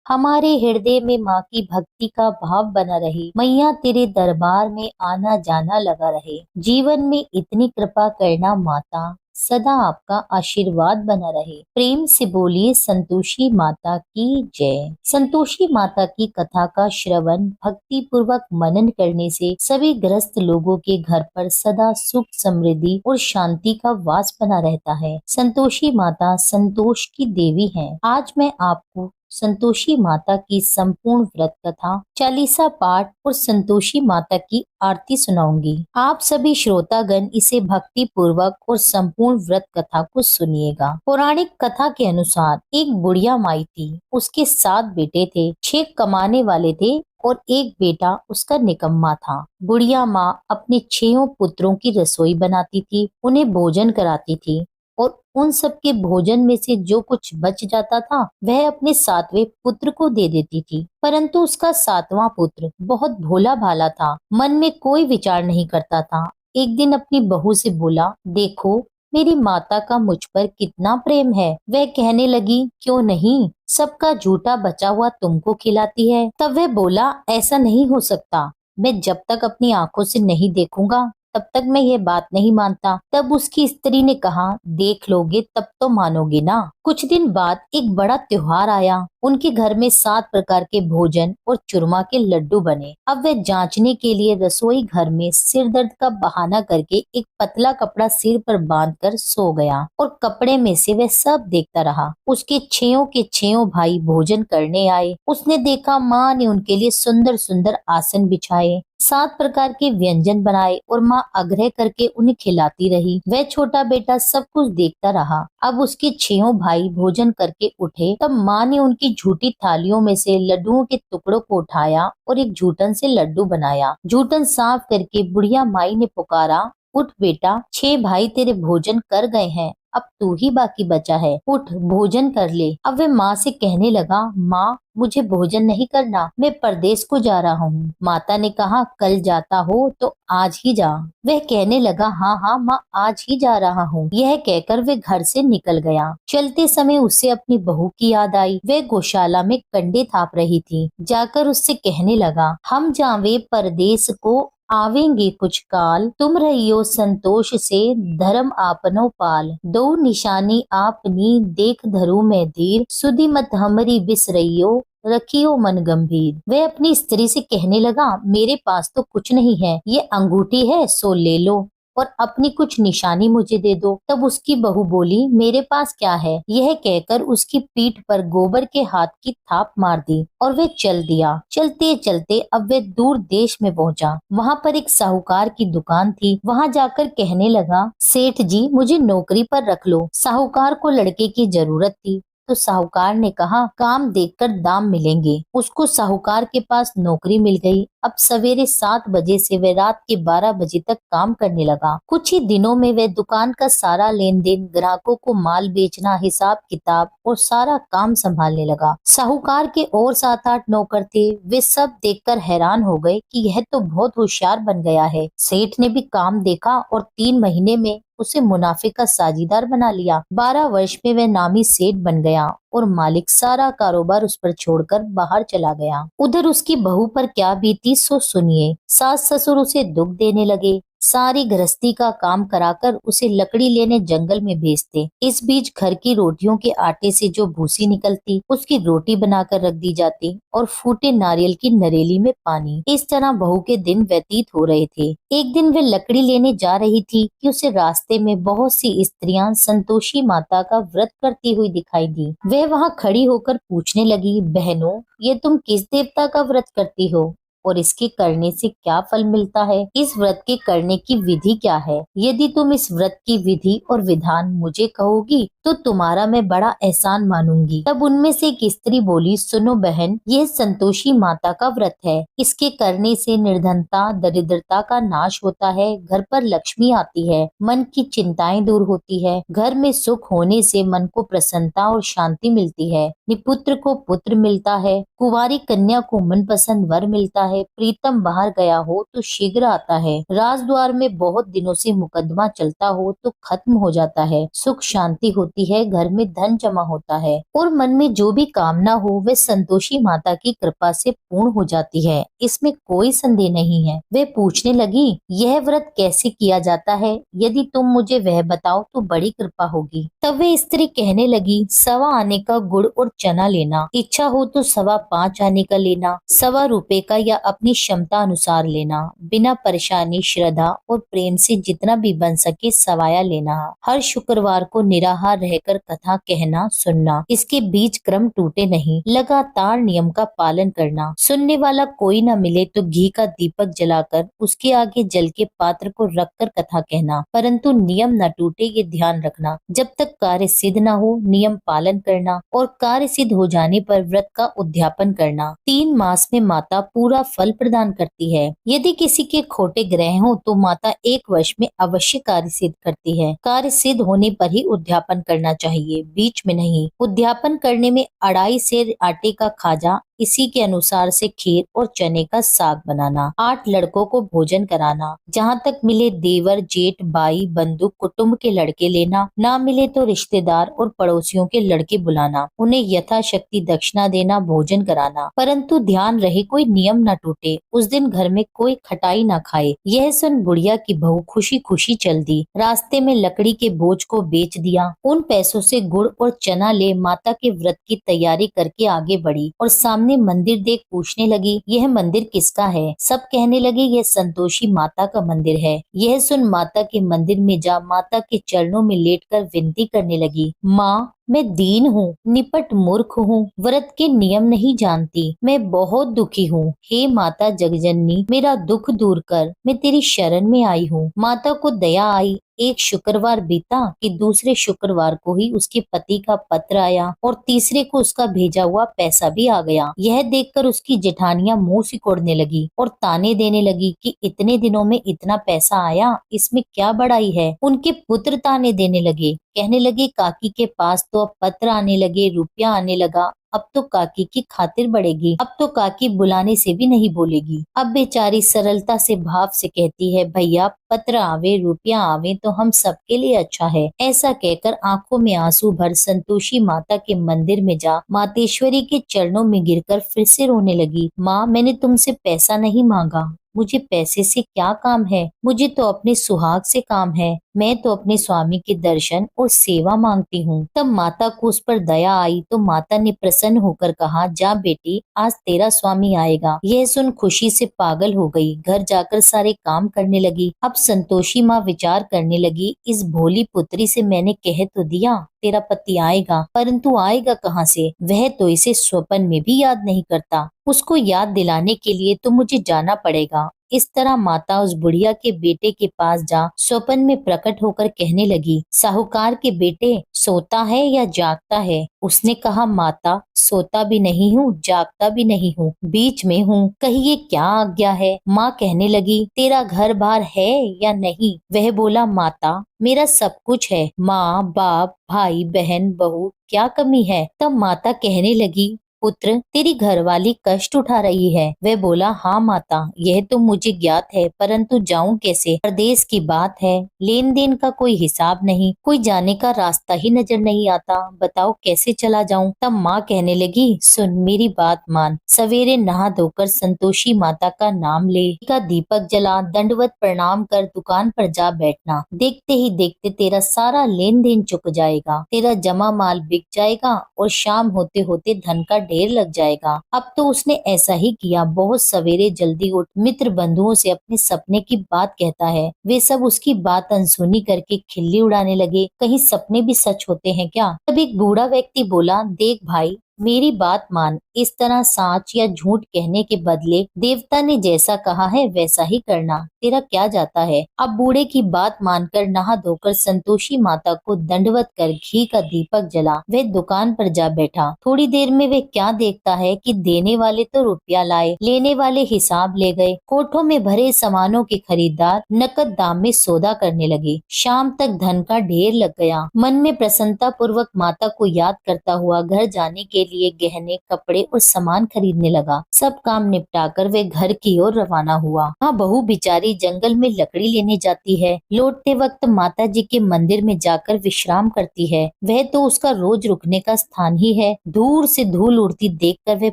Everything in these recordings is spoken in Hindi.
हमारे हृदय में माँ की भक्ति का भाव बना रहे। मैया तेरे दरबार में आना जाना लगा रहे। जीवन में इतनी कृपा करना माता, सदा आपका आशीर्वाद बना रहे। प्रेम से बोलिए संतोषी माता की जय। संतोषी माता की कथा का श्रवण भक्ति पूर्वक मनन करने से सभी ग्रस्त लोगों के घर पर सदा सुख समृद्धि और शांति का वास बना रहता है। संतोषी माता संतोष की देवी है। आज मैं आपको संतोषी माता की संपूर्ण व्रत कथा, चालीसा पाठ और संतोषी माता की आरती सुनाऊंगी। आप सभी श्रोतागण इसे भक्ति पूर्वक और संपूर्ण व्रत कथा को सुनिएगा। पौराणिक कथा के अनुसार एक बुढ़िया माई थी। उसके 7 बेटे थे, 6 कमाने वाले थे और एक बेटा उसका निकम्मा था। बुढ़िया माँ अपने 6 पुत्रों की रसोई बनाती थी, उन्हें भोजन कराती थी और उन सब के भोजन में से जो कुछ बच जाता था वह अपने 7वें पुत्र को दे देती थी। परंतु उसका 7वां पुत्र बहुत भोला भाला था, मन में कोई विचार नहीं करता था। एक दिन अपनी बहू से बोला, देखो मेरी माता का मुझ पर कितना प्रेम है। वह कहने लगी, क्यों नहीं, सबका झूठा बचा हुआ तुमको खिलाती है। तब वह बोला, ऐसा नहीं हो सकता। मैं जब तक अपनी आंखों से नहीं देखूंगा तब तक मैं ये बात नहीं मानता। तब उसकी स्त्री ने कहा, देख लोगे तब तो मानोगे ना। कुछ दिन बाद एक बड़ा त्योहार आया। उनके घर में 7 प्रकार के भोजन और चूरमा के लड्डू बने। अब वह जांचने के लिए रसोई घर में सिर दर्द का बहाना करके एक पतला कपड़ा सिर पर बांधकर सो गया और कपड़े में से वह सब देखता रहा। उसके 6 के 6 भाई भोजन करने आए। उसने देखा माँ ने उनके लिए सुंदर सुंदर आसन बिछाए, 7 प्रकार के व्यंजन बनाए और माँ आग्रह करके उन्हें खिलाती रही। वह छोटा बेटा सब कुछ देखता रहा। अब उसके 6 भाई भोजन करके उठे तब माँ ने उनकी झूठी थालियों में से लड्डुओं के टुकड़ों को उठाया और एक जूठन से लड्डू बनाया। जूठन साफ करके बुढ़िया माई ने पुकारा, उठ बेटा, 6 भाई तेरे भोजन कर गए हैं, अब तू ही बाकी बचा है, उठ भोजन कर ले। अब वह माँ से कहने लगा, माँ मुझे भोजन नहीं करना, मैं परदेश को जा रहा हूँ। माता ने कहा, कल जाता हो तो आज ही जा। वह कहने लगा, हाँ हाँ माँ, आज ही जा रहा हूँ। यह कहकर वह घर से निकल गया। चलते समय उसे अपनी बहू की याद आई। वह गौशाला में कंडे थाप रही थी। जाकर उससे कहने लगा, हम जावे परदेश को आवेंगे कुछ काल, तुम रहियो संतोष से धर्म आपनो पाल। दो निशानी आपनी देख धरू में धीर, सुधि मत हमरी बिसरइयो रखियो मन गंभीर। वह अपनी स्त्री से कहने लगा, मेरे पास तो कुछ नहीं है, ये अंगूठी है सो ले लो और अपनी कुछ निशानी मुझे दे दो। तब उसकी बहू बोली, मेरे पास क्या है। यह कहकर उसकी पीठ पर गोबर के हाथ की थाप मार दी और वह चल दिया। चलते चलते अब वह दूर देश में पहुंचा। वहां पर एक साहूकार की दुकान थी। वहां जाकर कहने लगा, सेठ जी मुझे नौकरी पर रख लो। साहूकार को लड़के की जरूरत थी तो साहूकार ने कहा, काम देखकर दाम मिलेंगे। उसको साहूकार के पास नौकरी मिल गई। अब सवेरे 7 बजे से वह रात के 12 बजे तक काम करने लगा। कुछ ही दिनों में वह दुकान का सारा लेन देन, ग्राहकों को माल बेचना, हिसाब किताब और सारा काम संभालने लगा। साहूकार के और 7-8 नौकर थे। वे सब देखकर हैरान हो गए कि यह तो बहुत होशियार बन गया है। सेठ ने भी काम देखा और 3 महीने में उसे मुनाफे का साझीदार बना लिया। 12 वर्ष में वह नामी सेठ बन गया और मालिक सारा कारोबार उस पर छोड़कर बाहर चला गया। उधर उसकी बहू पर क्या बीती सो सुनिए। सास ससुर उसे दुख देने लगे। सारी गृहस्थी का काम कराकर उसे लकड़ी लेने जंगल में भेजते। इस बीच घर की रोटियों के आटे से जो भूसी निकलती उसकी रोटी बनाकर रख दी जाती और फूटे नारियल की नरेली में पानी। इस तरह बहू के दिन व्यतीत हो रहे थे। एक दिन वह लकड़ी लेने जा रही थी कि उसे रास्ते में बहुत सी स्त्रियां संतोषी माता का व्रत करती हुई दिखाई दी। वह वहां खड़ी होकर पूछने लगी, बहनों ये तुम किस देवता का व्रत करती हो और इसके करने से क्या फल मिलता है? इस व्रत के करने की विधि क्या है? यदि तुम इस व्रत की विधि और विधान मुझे कहोगी तो तुम्हारा मैं बड़ा एहसान मानूंगी। तब उनमें से एक स्त्री बोली, सुनो बहन, यह संतोषी माता का व्रत है। इसके करने से निर्धनता दरिद्रता का नाश होता है, घर पर लक्ष्मी आती है, मन की चिंताएं दूर होती है, घर में सुख होने से मन को प्रसन्नता और शांति मिलती है, निपुत्र को पुत्र मिलता है, कुंवारी कन्या को मनपसंद वर मिलता है, है, प्रीतम बाहर गया हो तो शीघ्र आता है, राजद्वार में बहुत दिनों से मुकदमा चलता हो तो खत्म हो जाता है, सुख शांति होती है, घर में धन जमा होता है और मन में जो भी कामना हो वह संतोषी माता की कृपा से पूर्ण हो जाती है। इसमें कोई संदेह नहीं है। वे पूछने लगी, यह व्रत कैसे किया जाता है? यदि तुम मुझे वह बताओ तो बड़ी कृपा होगी। तब वे स्त्री कहने लगी, 1.25 आने का गुड़ और चना लेना, इच्छा हो तो 5.25 आने का लेना, 1.25 रुपए का या अपनी क्षमता अनुसार लेना, बिना परेशानी, श्रद्धा और प्रेम से जितना भी बन सके सवाया लेना। हर शुक्रवार को निराहार रहकर कथा कहना सुनना, इसके बीच क्रम टूटे नहीं, लगातार नियम का पालन करना। सुनने वाला कोई न मिले तो घी का दीपक जलाकर उसके आगे जल के पात्र को रखकर कथा कहना, परंतु नियम न टूटे ये ध्यान रखना। जब तक कार्य सिद्ध न हो नियम पालन करना और कार्य सिद्ध हो जाने पर व्रत का उद्यापन करना। 3 मास में माता पूरा फल प्रदान करती है। यदि किसी के खोटे ग्रह हो तो माता 1 वर्ष में अवश्य कार्य सिद्ध करती है। कार्य सिद्ध होने पर ही उद्यापन करना चाहिए, बीच में नहीं। उद्यापन करने में 2.5 सेर आटे का खाजा, इसी के अनुसार से खीर और चने का साग बनाना, 8 लड़कों को भोजन कराना, जहाँ तक मिले देवर, जेठ, भाई, बंधु, कुटुंब के लड़के लेना, ना मिले तो रिश्तेदार और पड़ोसियों के लड़के बुलाना, उन्हें यथाशक्ति दक्षिणा देना, भोजन कराना, परंतु ध्यान रहे कोई नियम न टूटे। उस दिन घर में कोई खटाई न खाए। यह सुन बुढ़िया की बहू खुशी खुशी चल दी। रास्ते में लकड़ी के बोझ को बेच दिया। उन पैसों से गुड़ और चना ले माता के व्रत की तैयारी करके आगे बढ़ी और सामने मंदिर देख पूछने लगी, यह मंदिर किसका है? सब कहने लगे, यह संतोषी माता का मंदिर है। यह सुन माता के मंदिर में जा माता के चरणों में लेटकर विनती करने लगी, माँ मैं दीन हूँ, निपट मूर्ख हूँ, व्रत के नियम नहीं जानती, मैं बहुत दुखी हूँ। हे माता जगजननी, मेरा दुख दूर कर, मैं तेरी शरण में आई हूँ। माता को दया आई। एक शुक्रवार बीता कि दूसरे शुक्रवार को ही उसके पति का पत्र आया और तीसरे को उसका भेजा हुआ पैसा भी आ गया। यह देखकर उसकी जेठानियां मुंह सिकोड़ने लगी और ताने देने लगी कि इतने दिनों में इतना पैसा आया, इसमें क्या बड़ाई है। उनके पुत्र ताने देने लगे, कहने लगे काकी के पास तो अब पत्र आने लगे, रुपया आने लगा, अब तो काकी की खातिर बढ़ेगी, अब तो काकी बुलाने से भी नहीं बोलेगी। अब बेचारी सरलता से भाव से कहती है, भैया पत्र आवे, रुपया आवे तो हम सबके लिए अच्छा है। ऐसा कहकर आंखों में आंसू भर संतोषी माता के मंदिर में जा मातेश्वरी के चरणों में गिरकर फिर से रोने लगी। माँ, मैंने तुमसे पैसा नहीं मांगा, मुझे पैसे से क्या काम है, मुझे तो अपने सुहाग से काम है। मैं तो अपने स्वामी के दर्शन और सेवा मांगती हूँ। तब माता को उस पर दया आई तो माता ने प्रसन्न होकर कहा, जा बेटी, आज तेरा स्वामी आएगा। यह सुन खुशी से पागल हो गई। घर जाकर सारे काम करने लगी। अब संतोषी माँ विचार करने लगी, इस भोली पुत्री से मैंने कह तो दिया तेरा पति आएगा, परंतु आएगा कहाँ से? वह तो इसे स्वप्न में भी याद नहीं करता। उसको याद दिलाने के लिए तो मुझे जाना पड़ेगा। इस तरह माता उस बुढ़िया के बेटे के पास जा स्वप्न में प्रकट होकर कहने लगी, साहूकार के बेटे, सोता है या जागता है? उसने कहा, माता सोता भी नहीं हूँ, जागता भी नहीं हूँ, बीच में हूँ, कहिए क्या आज्ञा है? माँ कहने लगी, तेरा घर बार है या नहीं? वह बोला, माता मेरा सब कुछ है, माँ बाप भाई बहन बहू, क्या कमी है? तब माता कहने लगी, पुत्र तेरी घरवाली कष्ट उठा रही है। वह बोला, हाँ माता, यह तो मुझे ज्ञात है, परंतु जाऊं कैसे? परदेश की बात है, लेन देन का कोई हिसाब नहीं, कोई जाने का रास्ता ही नजर नहीं आता, बताओ कैसे चला जाऊं? तब माँ कहने लगी, सुन मेरी बात मान, सवेरे नहा धोकर संतोषी माता का नाम ले, का दीपक जला, दंडवत प्रणाम कर दुकान पर जा बैठना। देखते ही देखते तेरा सारा लेन देन चुक जाएगा, तेरा जमा माल बिक जाएगा और शाम होते होते धन का ढेर लग जाएगा। अब तो उसने ऐसा ही किया। बहुत सवेरे जल्दी उठ मित्र बंधुओं से अपने सपने की बात कहता है। वे सब उसकी बात अनसुनी करके खिल्ली उड़ाने लगे। कहीं सपने भी सच होते हैं क्या? तब एक बूढ़ा व्यक्ति बोला, देख भाई, मेरी बात मान, इस तरह साच या झूठ कहने के बदले देवता ने जैसा कहा है वैसा ही करना, तेरा क्या जाता है? अब बूढ़े की बात मानकर नहा धोकर संतोषी माता को दंडवत कर घी का दीपक जला वह दुकान पर जा बैठा। थोड़ी देर में वे क्या देखता है कि देने वाले तो रुपया लाए, लेने वाले हिसाब ले गए। कोठों में भरे सामानों के खरीदार नकद दाम में सौदा करने लगे। शाम तक धन का ढेर लग गया। मन में प्रसन्नता पूर्वक माता को याद करता हुआ घर जाने के लिए गहने, कपड़े और सामान खरीदने लगा। सब काम निपटाकर वे घर की ओर रवाना हुआ। हाँ, बहू बेचारी जंगल में लकड़ी लेने जाती है। लौटते वक्त माता जी के मंदिर में जाकर विश्राम करती है। वह तो उसका रोज रुकने का स्थान ही है। दूर से धूल उड़ती देखकर वह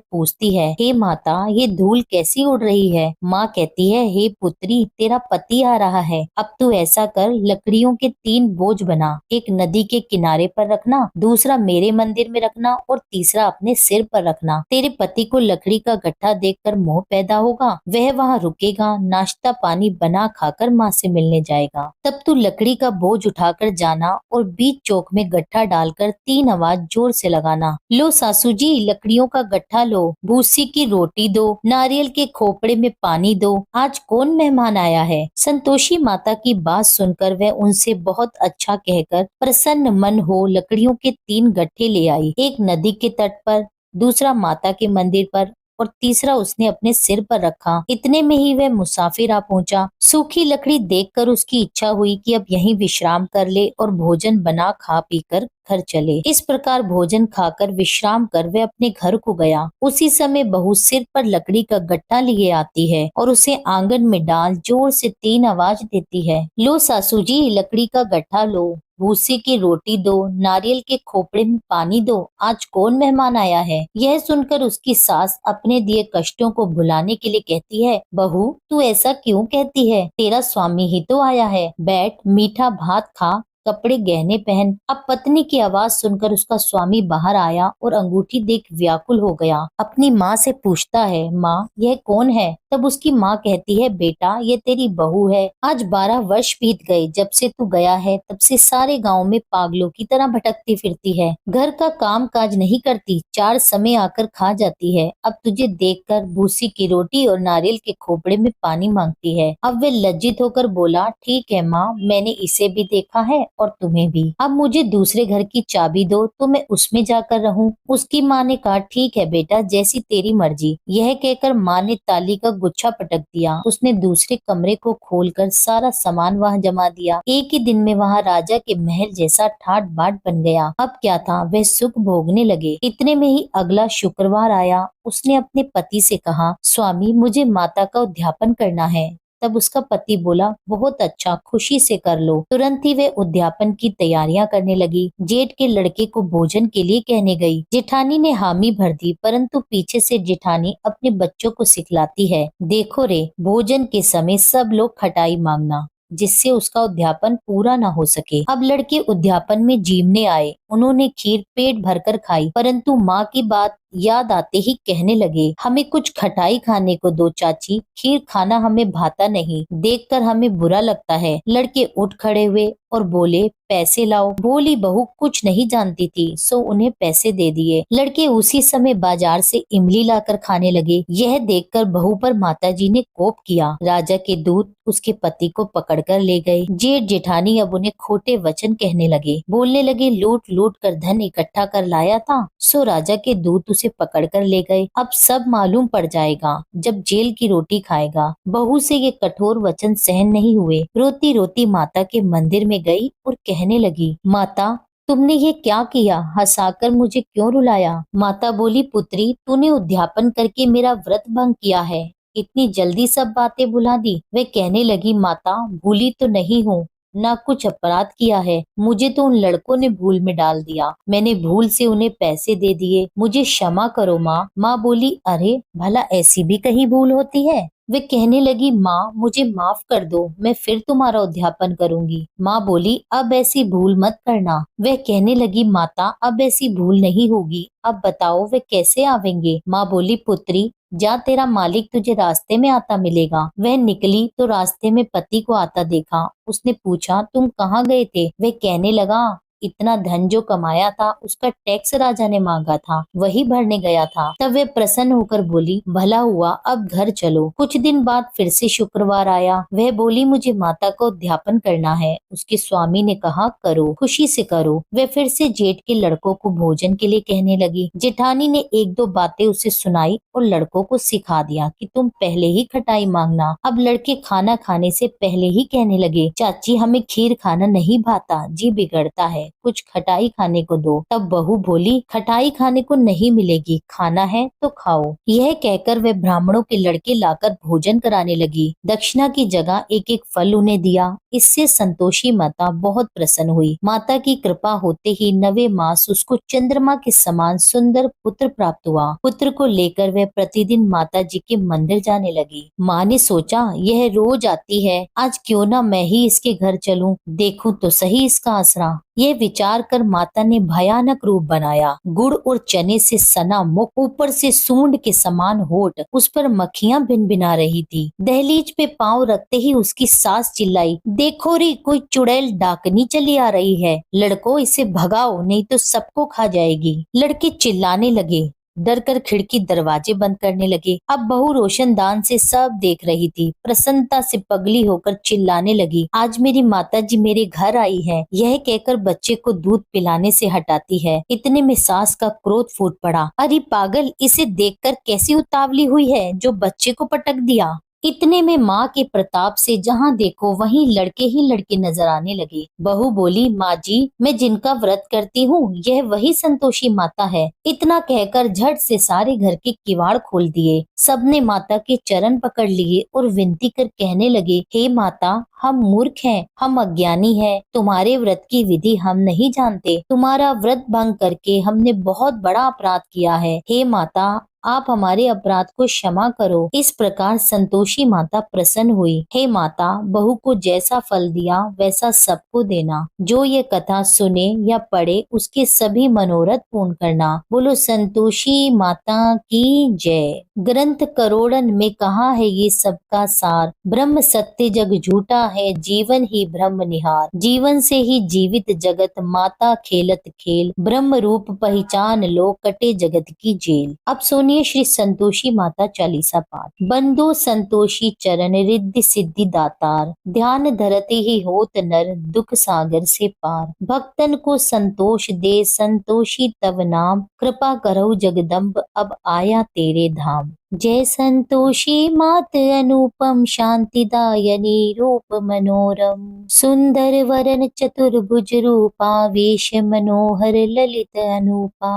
पूछती है, हे माता, ये धूल कैसी उड़ रही है? माँ कहती है, हे पुत्री, तेरा पति आ रहा है। अब तू ऐसा कर, लकड़ियों के 3 बोझ बना। एक नदी के किनारे पर रखना, दूसरा मेरे मंदिर में रखना और तीसरा अपने सिर पर रखना। तेरे पति को लकड़ी का गट्ठा देखकर मोह पैदा होगा, वह वहाँ रुकेगा, नाश्ता पानी बना खाकर माँ से मिलने जाएगा। तब तू लकड़ी का बोझ उठाकर जाना और बीच चौक में गट्ठा डालकर 3 आवाज जोर से लगाना, लो सासू जी, लकड़ियों का गट्ठा लो, भूसी की रोटी दो, नारियल के खोपड़े में पानी दो, आज कौन मेहमान आया है? संतोषी माता की बात सुनकर वह उनसे बहुत अच्छा कहकर प्रसन्न मन हो लकड़ियों के 3 गट्ठे ले आई। एक नदी के तट पर, दूसरा माता के मंदिर पर और तीसरा उसने अपने सिर पर रखा। इतने में ही वह मुसाफिर आ पहुंचा। सूखी लकड़ी देखकर उसकी इच्छा हुई कि अब यहीं विश्राम कर ले और भोजन बना खा पीकर घर चले। इस प्रकार भोजन खाकर विश्राम कर वह अपने घर को गया। उसी समय बहू सिर पर लकड़ी का गट्टा लिए आती है और उसे आंगन में डाल जोर से 3 आवाज देती है, लो सासू जी, लकड़ी का गट्ठा लो, भूसी की रोटी दो, नारियल के खोपड़े में पानी दो, आज कौन मेहमान आया है? यह सुनकर उसकी सास अपने दिए कष्टों को भुलाने के लिए कहती है, बहू, तू ऐसा क्यों कहती है? तेरा स्वामी ही तो आया है, बैठ, मीठा भात खा, कपड़े गहने पहन। अब पत्नी की आवाज सुनकर उसका स्वामी बाहर आया और अंगूठी देख व्याकुल हो गया। अपनी माँ से पूछता है, माँ, यह कौन है? तब उसकी माँ कहती है, बेटा, ये तेरी बहू है। आज 12 वर्ष बीत गए जब से तू गया है, तब से सारे गांव में पागलों की तरह भटकती फिरती है। घर का काम काज नहीं करती, 4 समय आकर खा जाती है। अब तुझे देखकर भूसी की रोटी और नारियल के खोपड़े में पानी मांगती है। अब वे लज्जित होकर बोला, ठीक है माँ, मैंने इसे भी देखा है और तुम्हें भी। अब मुझे दूसरे घर की चाबी दो तो मैं उसमें जाकर रहूं। उसकी माँ ने कहा, ठीक है बेटा, जैसी तेरी मर्जी। यह कहकर माँ ने ताली का गुच्छा पटक दिया। उसने दूसरे कमरे को खोलकर सारा सामान वहाँ जमा दिया। एक ही दिन में वहाँ राजा के महल जैसा ठाट बाट बन गया। अब क्या था, वह सुख भोगने लगे। इतने में ही अगला शुक्रवार आया। उसने अपने पति से कहा, स्वामी, मुझे माता का उद्यापन करना है। तब उसका पति बोला, बहुत अच्छा, खुशी से कर लो। तुरंत ही वे उद्यापन की तैयारियां करने लगी। जेठ के लड़के को भोजन के लिए कहने गई। जेठानी ने हामी भर दी, परंतु पीछे से जेठानी अपने बच्चों को सिखलाती है, देखो रे, भोजन के समय सब लोग खटाई मांगना, जिससे उसका उद्यापन पूरा न हो सके। अब लड़के उद्यापन में जीमने आए। उन्होंने खीर पेट भरकर खाई, परंतु माँ की बात याद आते ही कहने लगे, हमें कुछ खटाई खाने को दो चाची, खीर खाना हमें भाता नहीं, देखकर हमें बुरा लगता है। लड़के उठ खड़े हुए और बोले, पैसे लाओ। भोली बहू कुछ नहीं जानती थी, सो उन्हें पैसे दे दिए। लड़के उसी समय बाजार से इमली लाकर खाने लगे। यह देखकर बहू पर माताजी ने कोप किया। राजा के दूत उसके पति को पकड़कर ले गए। जेठ जेठानी अब उन्हें खोटे वचन कहने लगे, बोलने लगे, लूट लूट कर धन इकट्ठा कर लाया था, सो राजा के दूत उसे पकड़कर ले गए। अब सब मालूम पड़ जाएगा जब जेल की रोटी खाएगा। बहू से ये कठोर वचन सहन नहीं हुए। रोती रोती माता के मंदिर में गई और कहने लगी, माता, तुमने ये क्या किया? हंसाकर मुझे क्यों रुलाया? माता बोली, पुत्री, तूने उद्यापन करके मेरा व्रत भंग किया है, इतनी जल्दी सब बातें भुला दी। वे कहने लगी, माता, भूली तो नहीं हूँ, ना कुछ अपराध किया है, मुझे तो उन लड़कों ने भूल में डाल दिया, मैंने भूल से उन्हें पैसे दे दिए, मुझे क्षमा करो माँ। माँ बोली, अरे भला ऐसी भी कहीं भूल होती है? वे कहने लगी, माँ, मुझे माफ कर दो, मैं फिर तुम्हारा उद्यापन करूंगी। माँ बोली, अब ऐसी भूल मत करना। वह कहने लगी, माता, अब ऐसी भूल नहीं होगी, अब बताओ वे कैसे आवेंगे? माँ बोली, पुत्री, जा, तेरा मालिक तुझे रास्ते में आता मिलेगा। वह निकली तो रास्ते में पति को आता देखा। उसने पूछा, तुम कहाँ गए थे? वह कहने लगा, इतना धन जो कमाया था उसका टैक्स राजा ने मांगा था, वही भरने गया था। तब वे प्रसन्न होकर बोली, भला हुआ, अब घर चलो। कुछ दिन बाद फिर से शुक्रवार आया। वह बोली, मुझे माता का उद्यापन करना है। उसके स्वामी ने कहा, करो, खुशी से करो। वह फिर से जेठ के लड़कों को भोजन के लिए कहने लगी। जेठानी ने 1-2 बातें उसे सुनाई और लड़कों को सिखा दिया कि तुम पहले ही खटाई मांगना। अब लड़के खाना खाने से पहले ही कहने लगे, चाची, हमें खीर खाना नहीं भाता, जी बिगड़ता है। कुछ खटाई खाने को दो। तब बहू बोली, खटाई खाने को नहीं मिलेगी, खाना है तो खाओ। यह कहकर वह ब्राह्मणों के लड़के लाकर भोजन कराने लगी। दक्षिणा की जगह एक एक फल उन्हें दिया। इससे संतोषी माता बहुत प्रसन्न हुई। माता की कृपा होते ही 9वें मास उसको चंद्रमा के समान सुंदर पुत्र प्राप्त हुआ। पुत्र को लेकर वह प्रतिदिन माता जी के मंदिर जाने लगी। माँ ने सोचा, यह रोज आती है, आज क्यों ना मैं ही इसके घर चलूं, देखूं तो सही इसका आसरा। ये विचार कर माता ने भयानक रूप बनाया। गुड़ और चने से सना मुख, ऊपर से सूंड के समान होठ, उस पर मक्खियां भिनभिना रही थी। दहलीज पे पांव रखते ही उसकी सास चिल्लाई, देखो रे, कोई चुड़ैल डाकनी चली आ रही है, लड़को इसे भगाओ नहीं तो सबको खा जाएगी। लड़के चिल्लाने लगे, डर कर खिड़की दरवाजे बंद करने लगे। अब बहू रोशनदान से सब देख रही थी। प्रसन्नता से पगली होकर चिल्लाने लगी, आज मेरी माता जी मेरे घर आई है। यह कहकर बच्चे को दूध पिलाने से हटाती है। इतने में सास का क्रोध फूट पड़ा, अरे पागल, इसे देखकर कैसी उतावली हुई है जो बच्चे को पटक दिया। इतने में माँ के प्रताप से जहाँ देखो वहीं लड़के ही लड़के नजर आने लगे। बहू बोली, माँ जी, मैं जिनका व्रत करती हूँ यह वही संतोषी माता है। इतना कहकर झट से सारे घर के किवाड़ खोल दिए। सबने माता के चरण पकड़ लिए और विनती कर कहने लगे, हे माता, हम मूर्ख हैं, हम अज्ञानी हैं, तुम्हारे व्रत की विधि हम नहीं जानते। तुम्हारा व्रत भंग करके हमने बहुत बड़ा अपराध किया है। हे माता, आप हमारे अपराध को क्षमा करो। इस प्रकार संतोषी माता प्रसन्न हुई। हे माता, बहू को जैसा फल दिया वैसा सबको देना। जो ये कथा सुने या पढ़े उसके सभी मनोरथ पूर्ण करना। बोलो संतोषी माता की जय। ग्रंथ करोड़न में कहा है ये सबका सार, ब्रह्म सत्य जग झूठा है, जीवन ही ब्रह्म निहार। जीवन से ही जीवित जगत, माता खेलत खेल, ब्रह्म रूप पहचान लो, कटे जगत की जेल। अब सुनिए श्री संतोषी माता चालीसा पाठ। बंदो संतोषी चरण, रिद्धि सिद्धि दातार, ध्यान धरते ही होत नर, दुख सागर से पार। भक्तन को संतोष दे, संतोषी तव नाम, कृपा करहु जगदम्ब, अब आया तेरे धाम। जय संतोषी मात अनुपम, शांतिदायनी रूप मनोरम, सुंदर वरन चतुर्भुज रूपा, वेश मनोहर ललित अनूपा।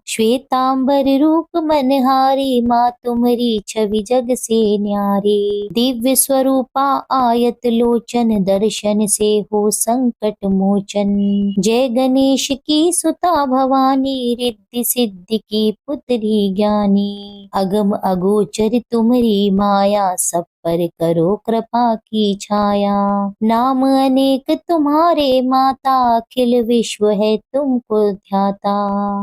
श्वेतांबर रूप मनहारी, माँ तुम्हारी छवि जग से न्यारी। दिव्य स्वरूपा आयत लोचन, दर्शन से हो संकट मोचन। जय गणेश की सुता भवानी, रिद्धि सिद्धि की पुत्री ज्ञानी। अगम अगोचर तुम्हारी माया, सब पर करो कृपा की छाया। नाम अनेक तुम्हारे माता, अखिल विश्व है तुमको ध्याता।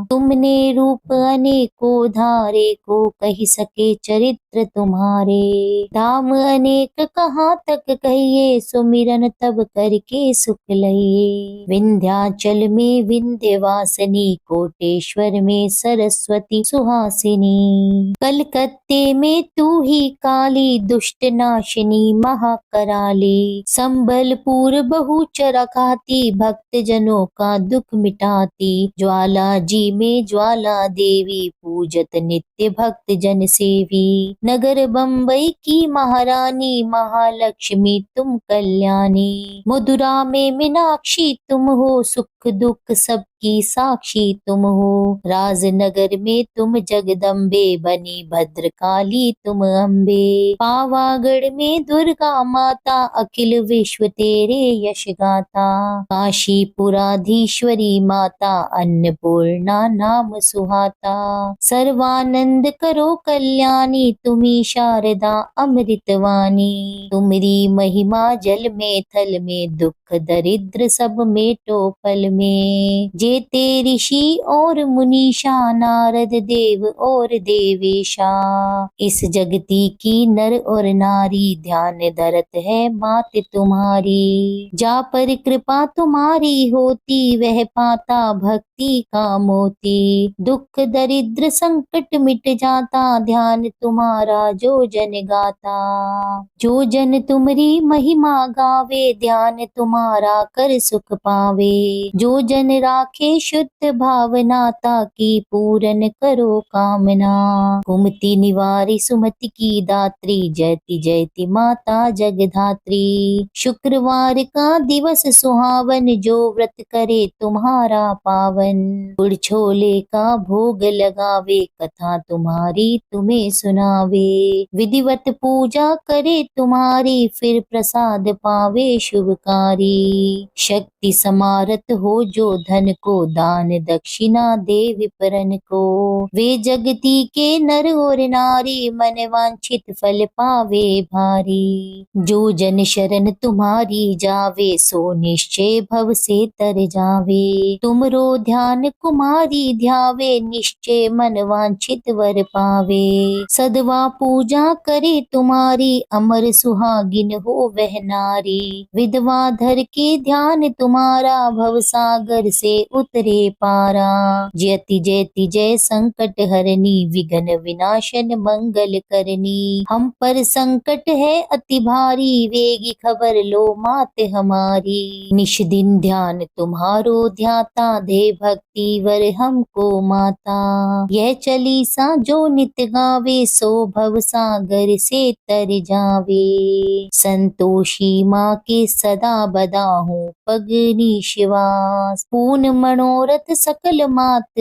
तुमने रूप अनेको धारे, को कही सके चरित्र तुम्हारे। धाम अनेक कहाँ तक कहिए, सुमिरन तब करके सुख लइए। विंध्याचल में विंध्यवासिनी, कोटेश्वर में सरस्वती सुहासिनी। कलकत्ते में तू ही काली, दुष्ट नाशिनी महाकराली। संबलपुर बहुचर खाती, भक्त जनों का दुख मिटाती। ज्वाला जी में ज्वाला देवी, पूजत नित्य भक्त जन सेवी। नगर बम्बई की महारानी, महालक्ष्मी तुम कल्याणी। मथुरा में मीनाक्षी तुम हो, सुख दुख सबकी साक्षी तुम हो। राजनगर में तुम जगदम्बे, बनी भद्रकाली तुम अम्बे। पावागढ़ में दुर्गा माता, अखिल विश्व तेरे यश गाथा। काशीपुराधीश्वरी माता, अन्नपूर्णा नाम सुहाता। सर्वानंद करो कल्याणी, तुम्ही शारदा अमृतवाणी। तुमरी महिमा जल में थल में, दुख दरिद्र सब मेटो फल में। जेते ऋषि और मुनीषा, नारद देव और देवेशा। इस जगती की नर और नारी, ध्यान धरत है मात तुम्हारी। जा पर कृपा तुम्हारी होती, वह पाता भक्ति का मोती। दुख दरिद्र संकट मिट जाता, ध्यान तुम्हारा जो जन गाता। जो जन तुम्हारी महिमा गावे, ध्यान तुम्हारा तुम्हारा कर सुख पावे। जो जन राखे शुद्ध भावना, ताकी पूरन करो कामना। कुमति निवारी सुमति की दात्री, जयति जयति माता जगधात्री। शुक्रवार का दिवस सुहावन, जो व्रत करे तुम्हारा पावन। गुड़ छोले का भोग लगावे, कथा तुम्हारी तुम्हें सुनावे। विधिवत पूजा करे तुम्हारी, फिर प्रसाद पावे शुभकारी। शक्ति समारत हो जो धन को, दान दक्षिणा दे विप्रन को। वे जगती के नर और नारी, मन वांछित फल पावे भारी। जो जन शरण तुम्हारी जावे, सो निश्चय भव से तर जावे। तुमरो ध्यान कुमारी ध्यावे, निश्चय मन वांछित वर पावे। सदवा पूजा करे तुम्हारी, अमर सुहागिन हो वह नारी। विधवा धर के ध्यान तुम्हारा, भव सागर से उतरे पारा। जयति जयति जय संकट हरनी, विघ्न विनाशन मंगल करनी। हम पर संकट है अति भारी, वेगी खबर लो मात हमारी। निश दिन ध्यान तुम्हारो ध्याता, दे भक्ति वर हमको माता। यह चालीसा जो नित गावे, सो भव सागर से तर जावे। संतोषी माँ के सदा बदा हूँ पगनी शिवास। पूर्ण मनोरथ सकल मात,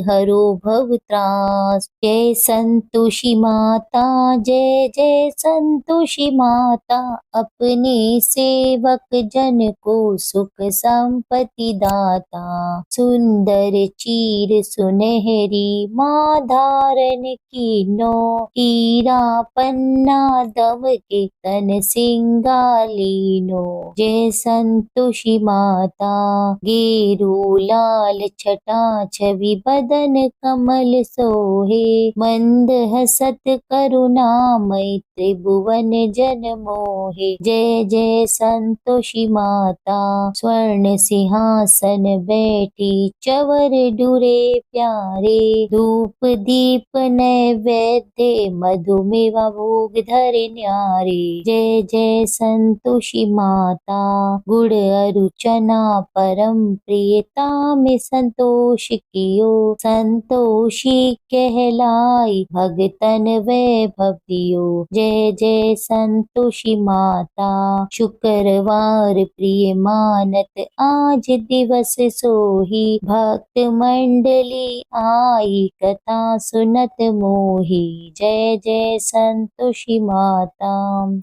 हरो भव त्रास। जय संतोषी माता, जय जय संतोषी माता। अपने सेवक जन को सुख संपत्ति दाता। सुंदर चीर सुनहरी माँ धारण कीनो, हीरा पन्ना दम के तन सिंगालीनो। जय संतोषी माता, गेरू लाल छटा छवि बदन कमल सोहे। मंद हसत करुणामय, त्रिभुवन जन मोहे। जय जय संतोषी माता, स्वर्ण सिंहासन बैठी चवर डुरे प्यारे। धूप दीप नैवेद्य, मधुमेवा भोग धरे न्यारे। जय जय संतोषी माता, गुड़ अरु चना परम प्रियता में संतोष कियो। संतोषी कहलाई, भगतन वैभव दियो। जय जय संतोषी माता, शुक्रवार प्रिय मानत आज दिवस सोही। भक्त मंडली आई, कथा सुनत मोही। जय जय संतोषी माता।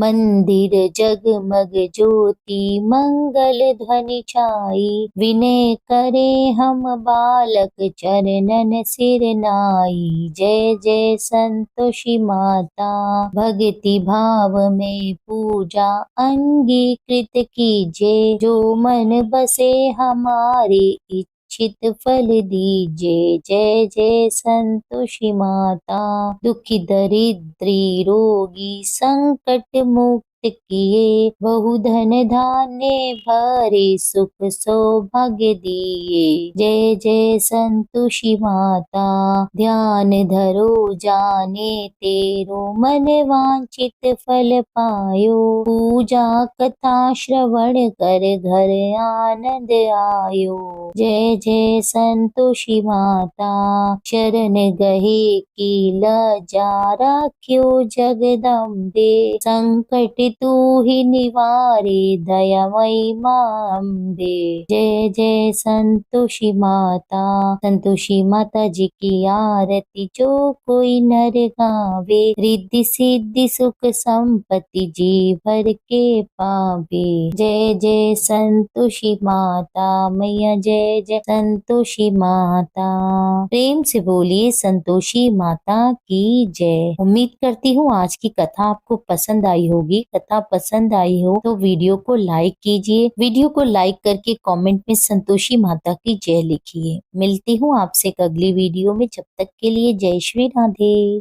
मंदिर जगमग ज्योति, मंगल ध्वनि छाई। विनय करे हम बालक, चरणन सिर नाई। जय जय संतोषी माता, भक्ति भाव में पूजा अंगीकृत कीजे। जो मन बसे हमारे, इच्छित फल दीजे। जय जय संतोषी माता, दुखी दरिद्री रोगी संकट मुक्त किए। बहु धन धान्य भरे, सुख सौभाग्य दिए। जय जय संतोषी माता, ध्यान धरो जाने तेरो, मन वांछित फल पायो। पूजा कथा श्रवण कर, घर आनंद आयो। जय जय संतोषी माता, शरण गहे की लजा राख्यो जगदम्बे। संकट तू ही निवारे, दयामयी माँ अम्बे। जय जय संतोषी माता, संतोषी माता जी की आरती जो कोई नर गावे। रिद्धि सिद्धि सुख संपत्ति जी भर के पावे। जय जय संतोषी माता मैया, जय जय संतोषी माता। प्रेम से बोलिए संतोषी माता की जय। उम्मीद करती हूँ आज की कथा आपको पसंद आई होगी। कथा पसंद आई हो तो वीडियो को लाइक कीजिए। वीडियो को लाइक करके कमेंट में संतोषी माता की जय लिखिए। मिलती हूँ आपसे एक अगली वीडियो में, जब तक के लिए जय श्री राधे।